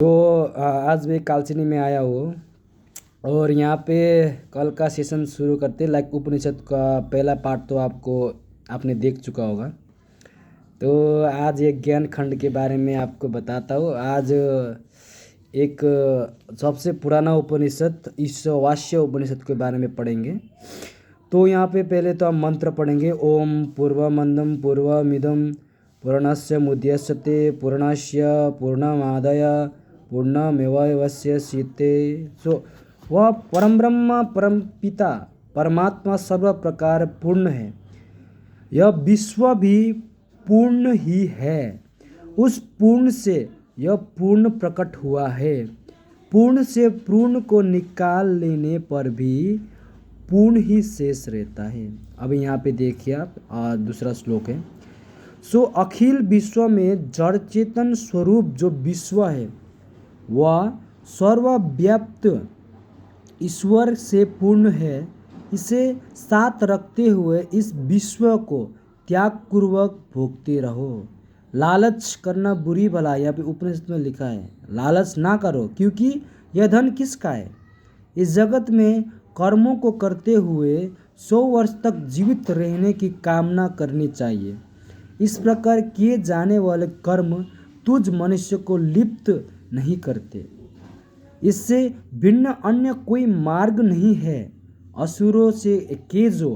तो आज मैं कालचिनी में आया हूँ और यहाँ पे कल का सेशन शुरू करते लाइक उपनिषद का पहला पार्ट तो आपने देख चुका होगा। तो आज एक ज्ञान खंड के बारे में आपको बताता हूँ। आज एक सबसे पुराना उपनिषद ईशावास्य उपनिषद के बारे में पढ़ेंगे। तो यहाँ पे पहले तो हम मंत्र पढ़ेंगे। ओम पूर्वमंदम पूर्वमिदम पूर्णस्य मुद्यस्यते पूर्णस्य पूर्णमादाय पूर्णमेवावशिष्यते। सो वह परम ब्रह्म परम पिता परमात्मा सर्व प्रकार पूर्ण है। यह विश्व भी पूर्ण ही है। उस पूर्ण से यह पूर्ण प्रकट हुआ है। पूर्ण से पूर्ण को निकाल लेने पर भी पूर्ण ही शेष रहता है। अब यहाँ पे देखिए आप दूसरा श्लोक है। सो अखिल विश्व में जड़ चेतन स्वरूप जो विश्व है वह सर्वव्याप्त ईश्वर से पूर्ण है। इसे साथ रखते हुए इस विश्व को त्याग पूर्वक भोगते रहो। लालच करना बुरी भला, यहाँ पे उपनिषद में लिखा है लालच ना करो, क्योंकि यह धन किसका है। इस जगत में कर्मों को करते हुए 100 वर्ष तक जीवित रहने की कामना करनी चाहिए। इस प्रकार किए जाने वाले कर्म तुझ मनुष्य को लिप्त नहीं करते। इससे भिन्न अन्य कोई मार्ग नहीं है। असुरों से के जो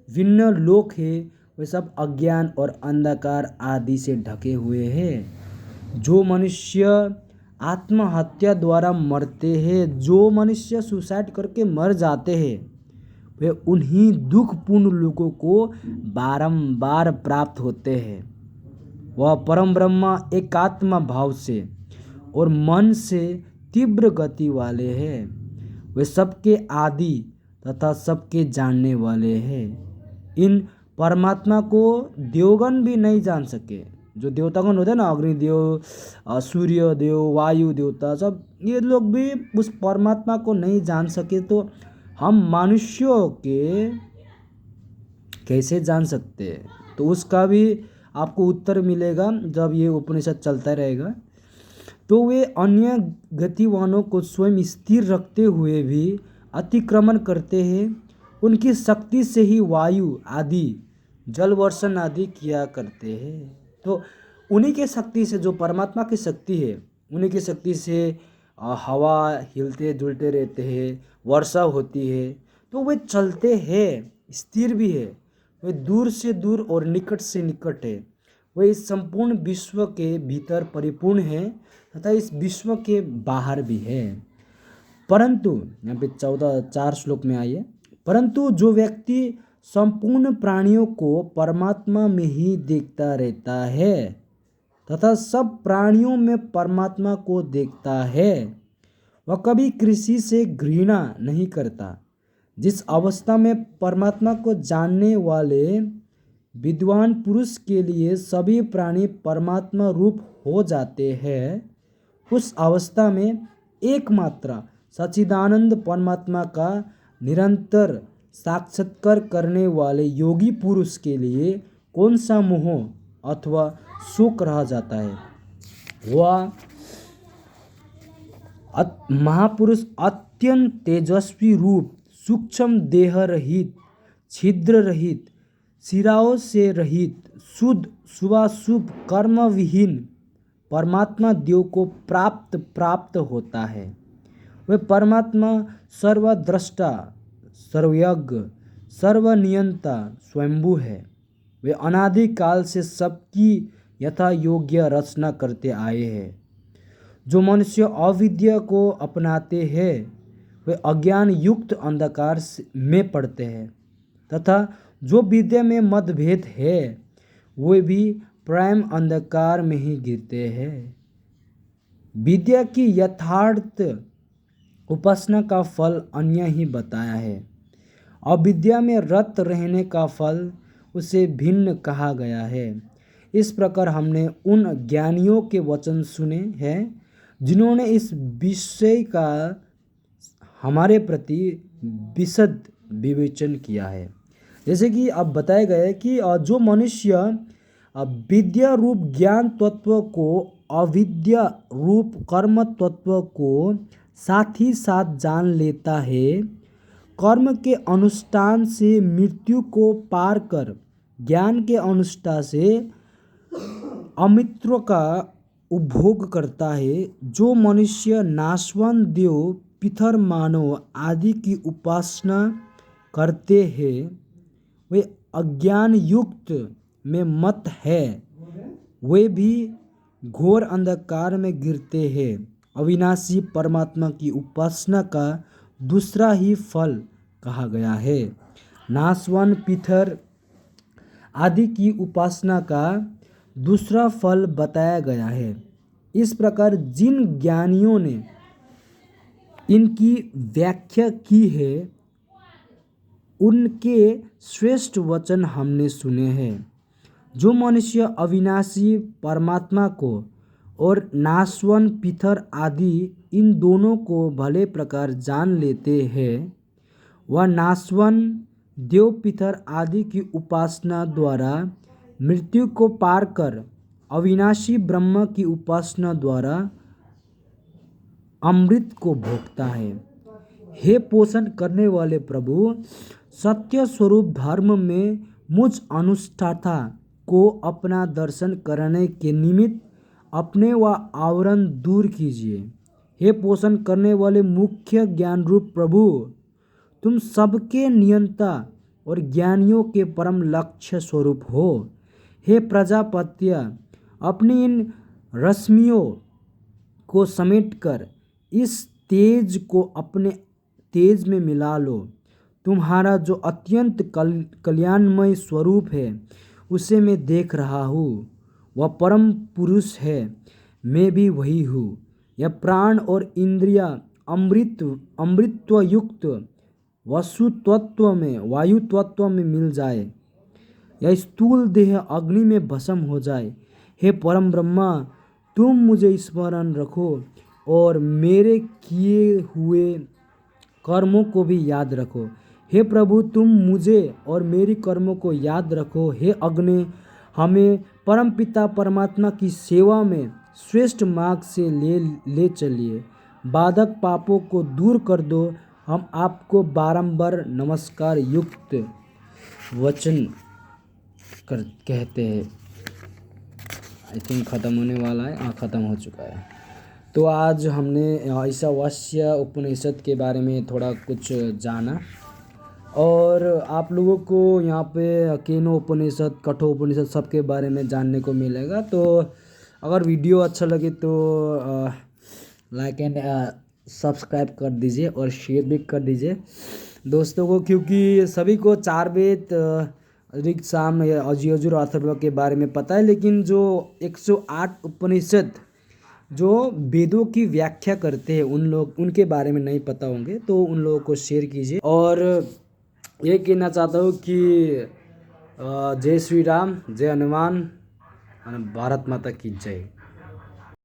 भिन्न लोक है वे सब अज्ञान और अंधकार आदि से ढके हुए हैं। जो मनुष्य आत्महत्या द्वारा मरते हैं, जो मनुष्य सुसाइड करके मर जाते हैं, वे उन्हीं दुखपूर्ण लोगों को बारंबार प्राप्त होते हैं। वह परम ब्रह्म एकात्म भाव से और मन से तीव्र गति वाले हैं। वे सबके आदि तथा सबके जानने वाले हैं। इन परमात्मा को देवगण भी नहीं जान सके। जो देवतागण होते हैं ना, अग्निदेव, सूर्य देव, वायु देवता, सब ये लोग भी उस परमात्मा को नहीं जान सके। तो हम मनुष्यों के कैसे जान सकते हैं? तो उसका भी आपको उत्तर मिलेगा जब ये उपनिषद चलता रहेगा। तो वे अन्य गतिवानों को स्वयं स्थिर रखते हुए भी अतिक्रमण करते हैं। उनकी शक्ति से ही वायु आदि जल वर्षण आदि किया करते हैं। तो उन्हीं के शक्ति से, जो परमात्मा की शक्ति है, उन्हीं की शक्ति से हवा हिलते जुलते रहते हैं, वर्षा होती है। तो वे चलते हैं, स्थिर भी है। वे दूर से दूर और निकट से निकट है। वे इस संपूर्ण विश्व के भीतर परिपूर्ण है तथा इस विश्व के बाहर भी है। परंतु यहाँ पे 4 श्लोक में आइए। परंतु जो व्यक्ति संपूर्ण प्राणियों को परमात्मा में ही देखता रहता है तथा सब प्राणियों में परमात्मा को देखता है, वह कभी किसी से घृणा नहीं करता। जिस अवस्था में परमात्मा को जानने वाले विद्वान पुरुष के लिए सभी प्राणी परमात्मा रूप हो जाते हैं, उस अवस्था में एकमात्र सच्चिदानंद परमात्मा का निरंतर साक्षात्कार करने वाले योगी पुरुष के लिए कौन सा मोह अथवा शोक रह जाता है। वह महापुरुष अत्यंत तेजस्वी रूप, सूक्ष्म देह रहित, छिद्र रहित, शिराओं से रहित, शुद्ध शुभाशुभ कर्म विहीन परमात्मा देव को प्राप्त होता है। वह परमात्मा सर्वद्रष्टा, सर्वज्ञ, सर्वनियंता स्वयंभू है। वे अनादि काल से सबकी यथा योग्य रचना करते आए हैं। जो मनुष्य अविद्या को अपनाते हैं वे अज्ञान युक्त अंधकार में पड़ते हैं, तथा जो विद्या में मतभेद है वे भी प्रायः अंधकार में ही गिरते हैं। विद्या की यथार्थ उपासना का फल अन्य ही बताया है। अविद्या में रत रहने का फल उसे भिन्न कहा गया है। इस प्रकार हमने उन ज्ञानियों के वचन सुने हैं जिन्होंने इस विषय का हमारे प्रति विशद विवेचन किया है। जैसे कि अब बताया गया है कि जो मनुष्य विद्या रूप ज्ञान तत्व को अविद्या रूप कर्म तत्व को साथ ही साथ जान लेता है, कर्म के अनुष्ठान से मृत्यु को पार कर ज्ञान के अनुष्ठान से अमृत का उपभोग करता है। जो मनुष्य नाशवान देव पितर मानव आदि की उपासना करते हैं वे अज्ञान युक्त में मत है, वे भी घोर अंधकार में गिरते हैं। अविनाशी परमात्मा की उपासना का दूसरा ही फल कहा गया है। नाशवान पितर आदि की उपासना का दूसरा फल बताया गया है। इस प्रकार जिन ज्ञानियों ने इनकी व्याख्या की है उनके श्रेष्ठ वचन हमने सुने हैं। जो मनुष्य अविनाशी परमात्मा को और नाशवान पितर आदि इन दोनों को भले प्रकार जान लेते हैं वह नाशवान देव पितर आदि की उपासना द्वारा मृत्यु को पार कर अविनाशी ब्रह्म की उपासना द्वारा अमृत को भोगता है। हे पोषण करने वाले प्रभु, सत्य स्वरूप धर्म में मुझ अनुष्ठाता को अपना दर्शन करने के निमित्त अपने व आवरण दूर कीजिए। हे पोषण करने वाले मुख्य ज्ञान रूप प्रभु, तुम सबके नियंता और ज्ञानियों के परम लक्ष्य स्वरूप हो। हे प्रजापत्य, अपनी इन रश्मियों को समेटकर इस तेज को अपने तेज में मिला लो। तुम्हारा जो अत्यंत कल्याणमय स्वरूप है उसे मैं देख रहा हूँ, वह परम पुरुष है, मैं भी वही हूँ। यह प्राण और इंद्रिया अमृतत्व युक्त वसु तत्व में वायु तत्व में मिल जाए, यह स्थूल देह अग्नि में भस्म हो जाए। हे परम ब्रह्मा, तुम मुझे स्मरण रखो और मेरे किए हुए कर्मों को भी याद रखो। हे प्रभु, तुम मुझे और मेरी कर्मों को याद रखो। हे अग्नि, हमें परमपिता परमात्मा की सेवा में श्रेष्ठ मार्ग से ले चलिए। बाधक पापों को दूर कर दो। हम आपको बारंबार नमस्कार युक्त वचन कहते हैं। आई थिंक ख़त्म होने वाला है। हाँ, ख़त्म हो चुका है। तो आज हमने ईशावास्य उपनिषद के बारे में थोड़ा कुछ जाना और आप लोगों को यहाँ पे केनो उपनिषद, कठोपनिषद सबके बारे में जानने को मिलेगा। तो अगर वीडियो अच्छा लगे तो लाइक एंड सब्सक्राइब कर दीजिए और शेयर भी कर दीजिए दोस्तों को, क्योंकि सभी को चार वेद, ऋग, साम, यजुर, अथर्व के बारे में पता है, लेकिन जो 108 उपनिषद जो वेदों की व्याख्या करते हैं उनके बारे में नहीं पता होंगे, तो उन लोगों को शेयर कीजिए। और ये कहना चाहता हूँ कि जय श्री राम, जय हनुमान, भारत माता की जय।